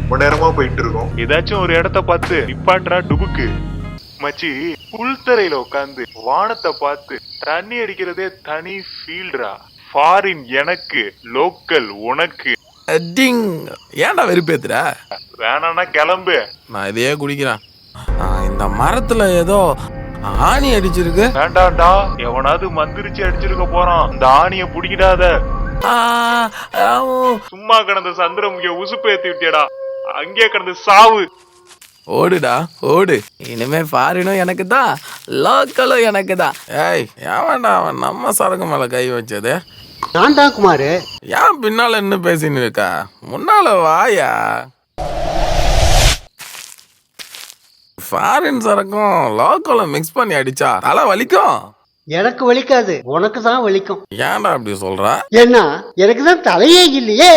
ரொம்ப நேரமா போயிட்டு இருக்கோம். ஏதாச்சும் ஒரு இடத்த பார்த்து நிப்பாட்றா டுபுக்கு. மச்சி, புல்தரையில உட்காந்து வானத்தை பார்த்து தண்ணி அடிக்கிறதே தனி ஃபீல்டா. ஃபாரின் எனக்கு, லோக்கல் உனக்கு. டிங். ஏன்டா வெறுப்பேத்துற? வேணான்னா கிளம்பு. நான் இதையே குடிக்கிறேன். இந்த மரத்துல ஏதோ ஆணி அடிச்சிருக்கு. வேண்டாம்டா, எவனாவது மந்திரிச்சு அடிச்சிருக்க போறான். இந்த ஆணிய புடிக்கிடாத. சும்மா கிடந்த சந்திரமுகிய உசுப்பு ஏத்தி விட்டியடா. அங்கே கிடந்து சாவு. ஓடுடா ஓடு. இனிமே ஃபாரினும் எனக்கு தான், லோக்கலும் எனக்கு தான். ஏய், ஏன்டா அவன் நம்ம சரக்கு மேல கை வச்சது? நான் தான் குமாரு. ஏன் பின்னால என்ன பேசின்னு இருக்கா? முன்னால வாயா. ஃபாரின் சரக்கும் லோக்கலும் மிக்ஸ் பண்ணி அடிச்சா தலை வலிக்கும். எனக்கு வலிக்காது, உனக்கு தான் வலிக்கும். ஏன்டா அப்படி சொல்ற? ஏன்னா எனக்கு தான் தலையே இல்லையே.